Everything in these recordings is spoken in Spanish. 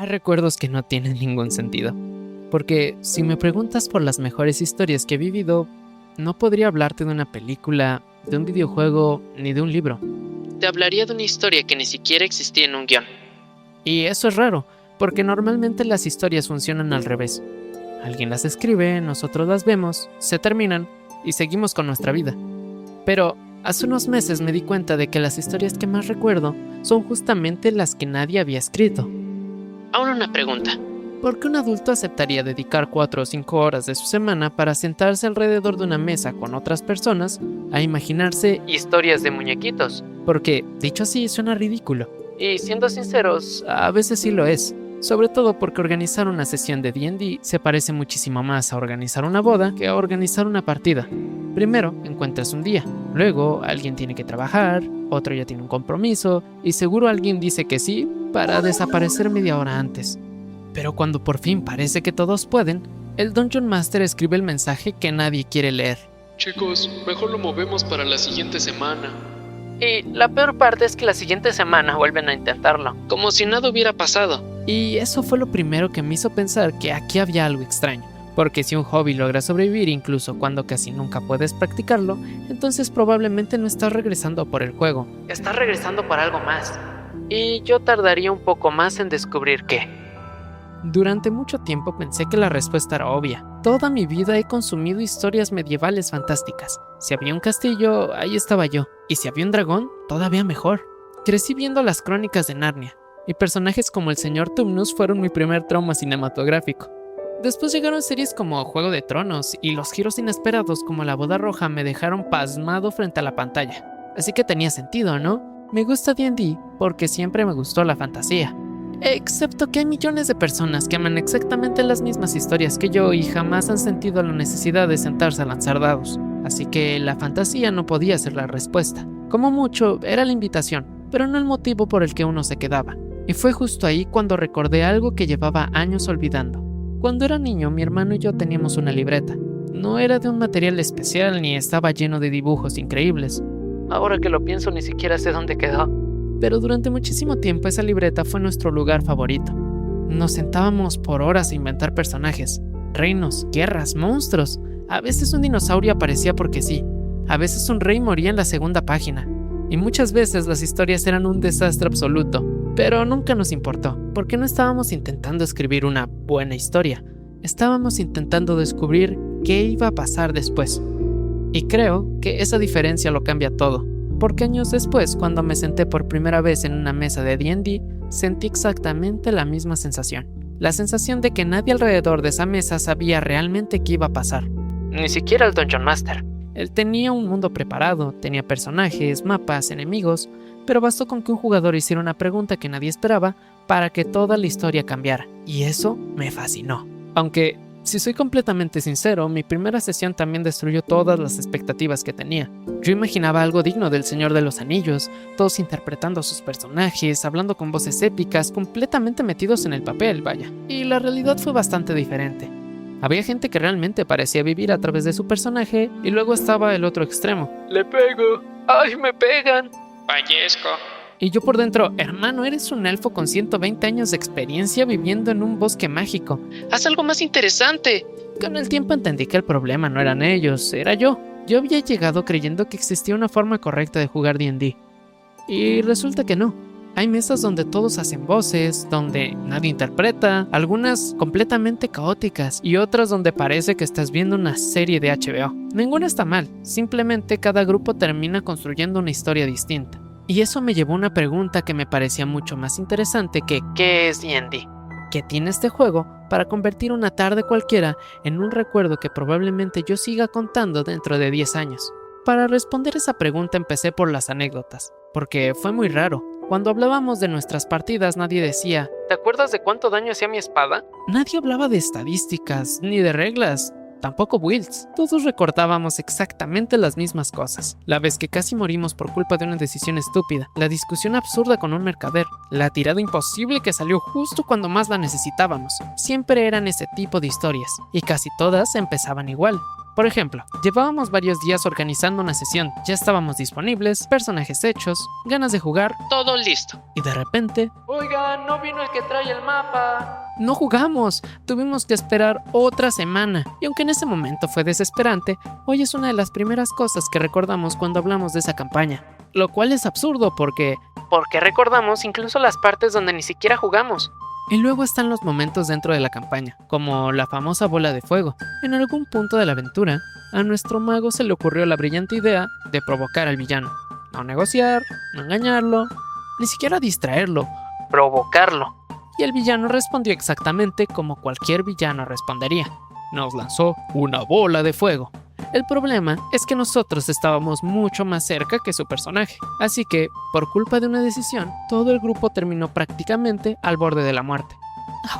Hay recuerdos que no tienen ningún sentido, porque si me preguntas por las mejores historias que he vivido, no podría hablarte de una película, de un videojuego, ni de un libro. Te hablaría de una historia que ni siquiera existía en un guión. Y eso es raro, porque normalmente las historias funcionan al revés. Alguien las escribe, nosotros las vemos, se terminan y seguimos con nuestra vida. Pero hace unos meses me di cuenta de que las historias que más recuerdo son justamente las que nadie había escrito. Ahora una pregunta. ¿Por qué un adulto aceptaría dedicar 4 o 5 horas de su semana para sentarse alrededor de una mesa con otras personas a imaginarse historias de muñequitos? Porque, dicho así, suena ridículo. Y siendo sinceros, a veces sí lo es. Sobre todo porque organizar una sesión de D&D se parece muchísimo más a organizar una boda que a organizar una partida. Primero encuentras un día, luego alguien tiene que trabajar, otro ya tiene un compromiso y seguro alguien dice que sí para desaparecer media hora antes. Pero cuando por fin parece que todos pueden, el Dungeon Master escribe el mensaje que nadie quiere leer. Chicos, mejor lo movemos para la siguiente semana. Y la peor parte es que la siguiente semana vuelven a intentarlo, como si nada hubiera pasado. Y eso fue lo primero que me hizo pensar que aquí había algo extraño. Porque si un hobby logra sobrevivir incluso cuando casi nunca puedes practicarlo, entonces probablemente no estás regresando por el juego. Estás regresando por algo más. Y yo tardaría un poco más en descubrir qué. Durante mucho tiempo pensé que la respuesta era obvia. Toda mi vida he consumido historias medievales fantásticas. Si había un castillo, ahí estaba yo. Y si había un dragón, todavía mejor. Crecí viendo las crónicas de Narnia, y personajes como el señor Tumnus fueron mi primer trauma cinematográfico. Después llegaron series como Juego de Tronos, y los giros inesperados como La Boda Roja me dejaron pasmado frente a la pantalla. Así que tenía sentido, ¿no? Me gusta D&D porque siempre me gustó la fantasía. Excepto que hay millones de personas que aman exactamente las mismas historias que yo y jamás han sentido la necesidad de sentarse a lanzar dados. Así que la fantasía no podía ser la respuesta. Como mucho, era la invitación, pero no el motivo por el que uno se quedaba. Y fue justo ahí cuando recordé algo que llevaba años olvidando. Cuando era niño, mi hermano y yo teníamos una libreta. No era de un material especial ni estaba lleno de dibujos increíbles. Ahora que lo pienso, ni siquiera sé dónde quedó. Pero durante muchísimo tiempo esa libreta fue nuestro lugar favorito. Nos sentábamos por horas a inventar personajes, reinos, guerras, monstruos. A veces un dinosaurio aparecía porque sí. A veces un rey moría en la segunda página. Y muchas veces las historias eran un desastre absoluto. Pero nunca nos importó, porque no estábamos intentando escribir una buena historia. Estábamos intentando descubrir qué iba a pasar después. Y creo que esa diferencia lo cambia todo. Porque años después, cuando me senté por primera vez en una mesa de D&D, sentí exactamente la misma sensación. La sensación de que nadie alrededor de esa mesa sabía realmente qué iba a pasar. Ni siquiera el Dungeon Master. Él tenía un mundo preparado, tenía personajes, mapas, enemigos, pero bastó con que un jugador hiciera una pregunta que nadie esperaba para que toda la historia cambiara. Y eso me fascinó. Aunque, si soy completamente sincero, mi primera sesión también destruyó todas las expectativas que tenía. Yo imaginaba algo digno del Señor de los Anillos, todos interpretando a sus personajes, hablando con voces épicas, completamente metidos en el papel, vaya. Y la realidad fue bastante diferente. Había gente que realmente parecía vivir a través de su personaje, y luego estaba el otro extremo. ¡Le pego! ¡Ay, me pegan! Fallezco. Y yo por dentro, hermano, eres un elfo con 120 años de experiencia viviendo en un bosque mágico. ¡Haz algo más interesante! Con el tiempo entendí que el problema no eran ellos, era yo. Yo había llegado creyendo que existía una forma correcta de jugar D&D. Y resulta que no. Hay mesas donde todos hacen voces, donde nadie interpreta, algunas completamente caóticas y otras donde parece que estás viendo una serie de HBO. Ninguna está mal, simplemente cada grupo termina construyendo una historia distinta. Y eso me llevó a una pregunta que me parecía mucho más interesante que ¿qué es D&D? ¿Qué tiene este juego para convertir una tarde cualquiera en un recuerdo que probablemente yo siga contando dentro de 10 años? Para responder esa pregunta empecé por las anécdotas, porque fue muy raro. Cuando hablábamos de nuestras partidas nadie decía ¿te acuerdas de cuánto daño hacía mi espada? Nadie hablaba de estadísticas, ni de reglas. Tampoco builds. Todos recordábamos exactamente las mismas cosas. La vez que casi morimos por culpa de una decisión estúpida, la discusión absurda con un mercader, la tirada imposible que salió justo cuando más la necesitábamos. Siempre eran ese tipo de historias, y casi todas empezaban igual. Por ejemplo, llevábamos varios días organizando una sesión, ya estábamos disponibles, personajes hechos, ganas de jugar, todo listo. Y de repente, Oigan, no vino el que trae el mapa. no jugamos, tuvimos que esperar otra semana. Y aunque en ese momento fue desesperante, hoy es una de las primeras cosas que recordamos cuando hablamos de esa campaña. Lo cual es absurdo porque recordamos incluso las partes donde ni siquiera jugamos. Y luego están los momentos dentro de la campaña, como la famosa bola de fuego. En algún punto de la aventura, a nuestro mago se le ocurrió la brillante idea de provocar al villano. No negociar, no engañarlo, ni siquiera distraerlo, provocarlo. Y el villano respondió exactamente como cualquier villano respondería. Nos lanzó una bola de fuego. El problema es que nosotros estábamos mucho más cerca que su personaje, así que, por culpa de una decisión, todo el grupo terminó prácticamente al borde de la muerte.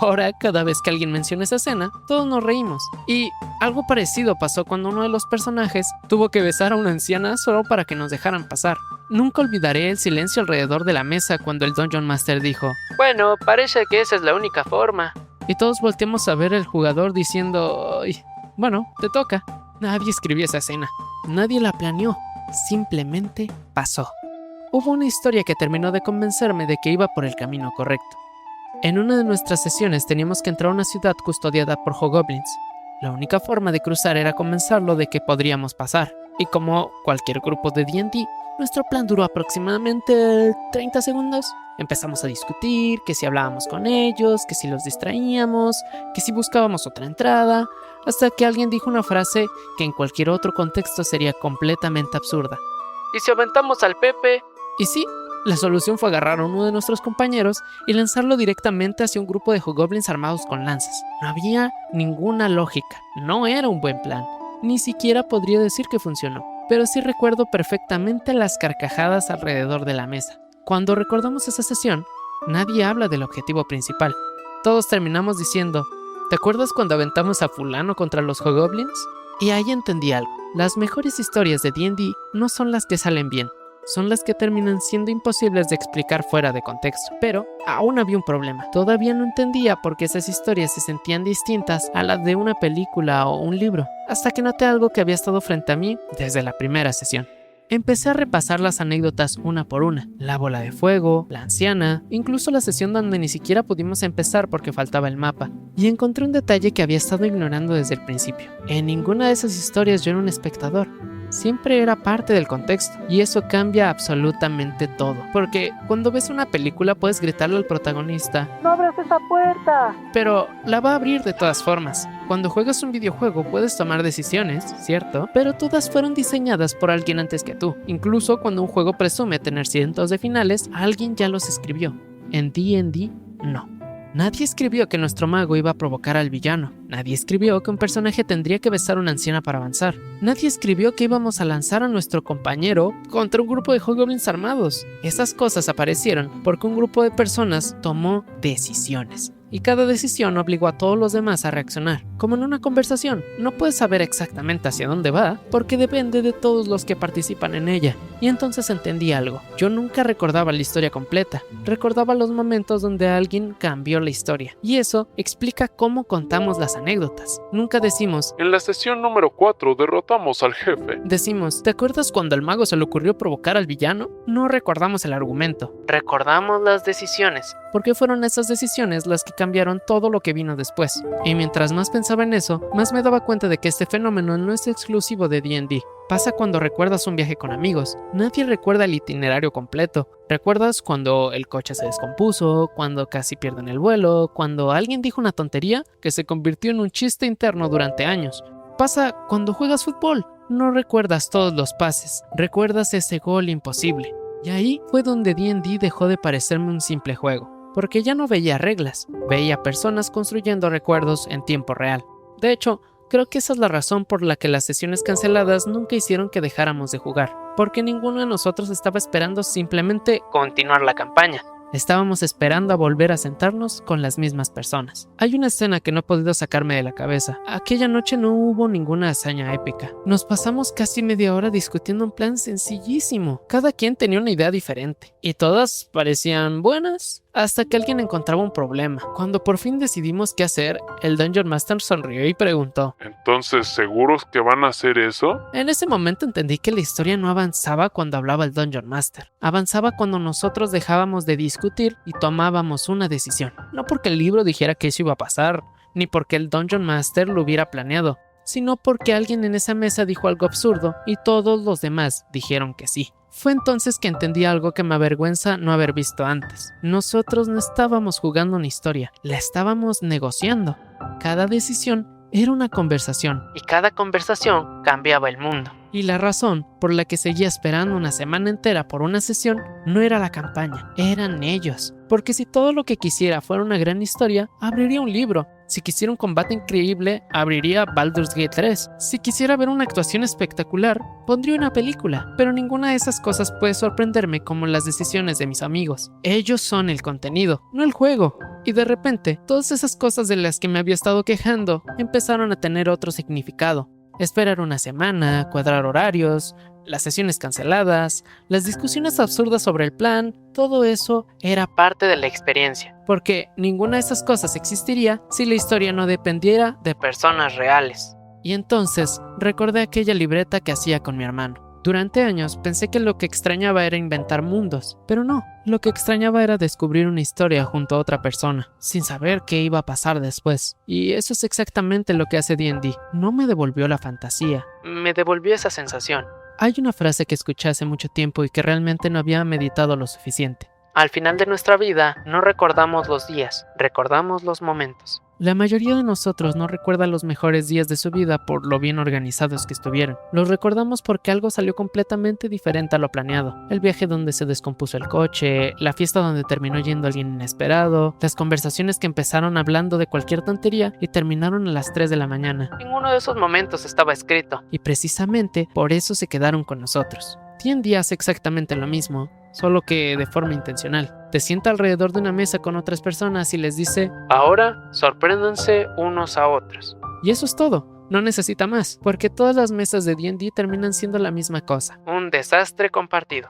Ahora, cada vez que alguien menciona esa escena, todos nos reímos. Y algo parecido pasó cuando uno de los personajes tuvo que besar a una anciana solo para que nos dejaran pasar. Nunca olvidaré el silencio alrededor de la mesa cuando el Dungeon Master dijo: Bueno, parece que esa es la única forma. Y todos volteamos a ver al jugador diciendo: "Ay, bueno, te toca". Nadie escribió esa escena, nadie la planeó, simplemente pasó. Hubo una historia que terminó de convencerme de que iba por el camino correcto. En una de nuestras sesiones teníamos que entrar a una ciudad custodiada por Hobgoblins. La única forma de cruzar era convencerlo de que podríamos pasar. Y como cualquier grupo de D&D, nuestro plan duró aproximadamente 30 segundos. Empezamos a discutir, que si hablábamos con ellos, que si los distraíamos, que si buscábamos otra entrada, hasta que alguien dijo una frase que en cualquier otro contexto sería completamente absurda. ¿Y si aventamos al Pepe? Y sí, la solución fue agarrar a uno de nuestros compañeros y lanzarlo directamente hacia un grupo de hobgoblins armados con lanzas. No había ninguna lógica, no era un buen plan. Ni siquiera podría decir que funcionó, pero sí recuerdo perfectamente las carcajadas alrededor de la mesa. Cuando recordamos esa sesión, nadie habla del objetivo principal. Todos terminamos diciendo: ¿te acuerdas cuando aventamos a fulano contra los hobgoblins? Y ahí entendí algo. Las mejores historias de D&D no son las que salen bien, son las que terminan siendo imposibles de explicar fuera de contexto. Pero aún había un problema. Todavía no entendía por qué esas historias se sentían distintas a las de una película o un libro, hasta que noté algo que había estado frente a mí desde la primera sesión. Empecé a repasar las anécdotas una por una, la bola de fuego, la anciana, incluso la sesión donde ni siquiera pudimos empezar porque faltaba el mapa, y encontré un detalle que había estado ignorando desde el principio. En ninguna de esas historias yo era un espectador, siempre era parte del contexto, y eso cambia absolutamente todo, porque cuando ves una película puedes gritarle al protagonista: ¡No abras esa puerta! Pero la va a abrir de todas formas. Cuando juegas un videojuego puedes tomar decisiones, ¿cierto? Pero todas fueron diseñadas por alguien antes que tú. Incluso cuando un juego presume tener cientos de finales, alguien ya los escribió. En D&D, no. Nadie escribió que nuestro mago iba a provocar al villano. Nadie escribió que un personaje tendría que besar a una anciana para avanzar. Nadie escribió que íbamos a lanzar a nuestro compañero contra un grupo de hobgoblins armados. Esas cosas aparecieron porque un grupo de personas tomó decisiones. Y cada decisión obligó a todos los demás a reaccionar. Como en una conversación, no puedes saber exactamente hacia dónde va porque depende de todos los que participan en ella. Y entonces entendí algo. Yo nunca recordaba la historia completa. Recordaba los momentos donde alguien cambió la historia. Y eso explica cómo contamos las anécdotas. Nunca decimos: En la sesión número 4 derrotamos al jefe. decimos: ¿te acuerdas cuando al mago se le ocurrió provocar al villano? No recordamos el argumento. Recordamos las decisiones. Porque fueron esas decisiones las que cambiaron todo lo que vino después. Y mientras más pensaba en eso, más me daba cuenta de que este fenómeno no es exclusivo de D&D. Pasa cuando recuerdas un viaje con amigos. Nadie recuerda el itinerario completo. Recuerdas cuando el coche se descompuso, cuando casi pierden el vuelo, cuando alguien dijo una tontería que se convirtió en un chiste interno durante años. Pasa cuando juegas fútbol. No recuerdas todos los pases, recuerdas ese gol imposible. Y ahí fue donde D&D dejó de parecerme un simple juego. Porque ya no veía reglas, veía personas construyendo recuerdos en tiempo real. De hecho, creo que esa es la razón por la que las sesiones canceladas nunca hicieron que dejáramos de jugar, porque ninguno de nosotros estaba esperando simplemente continuar la campaña. Estábamos esperando a volver a sentarnos con las mismas personas. Hay una escena que no he podido sacarme de la cabeza. Aquella noche no hubo ninguna hazaña épica. Nos pasamos casi media hora discutiendo un plan sencillísimo. Cada quien tenía una idea diferente, y todas parecían buenas, hasta que alguien encontraba un problema. Cuando por fin decidimos qué hacer, el Dungeon Master sonrió y preguntó: Entonces, ¿seguros que van a hacer eso? En ese momento entendí que la historia no avanzaba cuando hablaba el Dungeon Master. Avanzaba cuando nosotros dejábamos de discutir y tomábamos una decisión. No porque el libro dijera que eso iba a pasar, ni porque el Dungeon Master lo hubiera planeado, sino porque alguien en esa mesa dijo algo absurdo y todos los demás dijeron que sí. Fue entonces que entendí algo que me avergüenza no haber visto antes. Nosotros no estábamos jugando una historia, la estábamos negociando. Cada decisión era una conversación. Y cada conversación cambiaba el mundo. Y la razón por la que seguía esperando una semana entera por una sesión no era la campaña, eran ellos. Porque si todo lo que quisiera fuera una gran historia, abriría un libro. Si quisiera un combate increíble, abriría Baldur's Gate 3. Si quisiera ver una actuación espectacular, pondría una película. Pero ninguna de esas cosas puede sorprenderme como las decisiones de mis amigos. Ellos son el contenido, no el juego. Y de repente, todas esas cosas de las que me había estado quejando empezaron a tener otro significado. Esperar una semana, cuadrar horarios, las sesiones canceladas, las discusiones absurdas sobre el plan, todo eso era Parte de la experiencia. porque ninguna de esas cosas existiría si la historia no dependiera de... Personas reales. Y entonces recordé aquella libreta que hacía con mi hermano. Durante años pensé que lo que extrañaba era inventar mundos, pero no, lo que extrañaba era descubrir una historia junto a otra persona, sin saber qué iba a pasar después. Y eso es exactamente lo que hace D&D, no me devolvió la fantasía. Me devolvió esa sensación. Hay una frase que escuché hace mucho tiempo y que realmente no había meditado lo suficiente. Al final de nuestra vida, no recordamos los días, recordamos los momentos. La mayoría de nosotros no recuerda los mejores días de su vida por lo bien organizados que estuvieron. Los recordamos porque algo salió completamente diferente a lo planeado. El viaje donde se descompuso el coche, la fiesta donde terminó yendo alguien inesperado, las conversaciones que empezaron hablando de cualquier tontería y terminaron a las 3 de la mañana. Ninguno de esos momentos estaba escrito. Y precisamente por eso se quedaron con nosotros. D&D hace exactamente lo mismo, solo que de forma intencional. Te sienta alrededor de una mesa con otras personas y les dice: Ahora, sorpréndanse unos a otros. y eso es todo, no necesita más, porque todas las mesas de D&D terminan siendo la misma cosa. Un desastre compartido.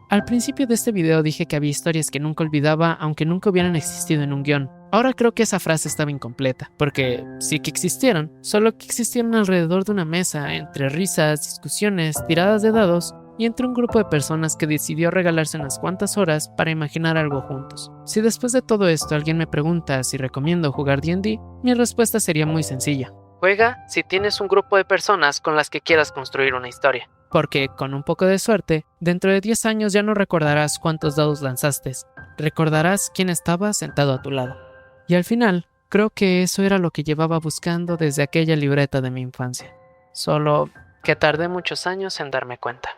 Al principio de este video dije que había historias que nunca olvidaba aunque nunca hubieran existido en un guión. Ahora creo que esa frase estaba incompleta, porque sí que existieron, solo que existieron alrededor de una mesa, entre risas, discusiones, tiradas de dados, y entre un grupo de personas que decidió regalarse unas cuantas horas para imaginar algo juntos. Si después de todo esto alguien me pregunta si recomiendo jugar D&D, mi respuesta sería muy sencilla. Juega si tienes un grupo de personas con las que quieras construir una historia. Porque, con un poco de suerte, dentro de 10 años ya no recordarás cuántos dados lanzaste, recordarás quién estaba sentado a tu lado. Y al final, creo que eso era lo que llevaba buscando desde aquella libreta de mi infancia. Solo Que tardé muchos años en darme cuenta.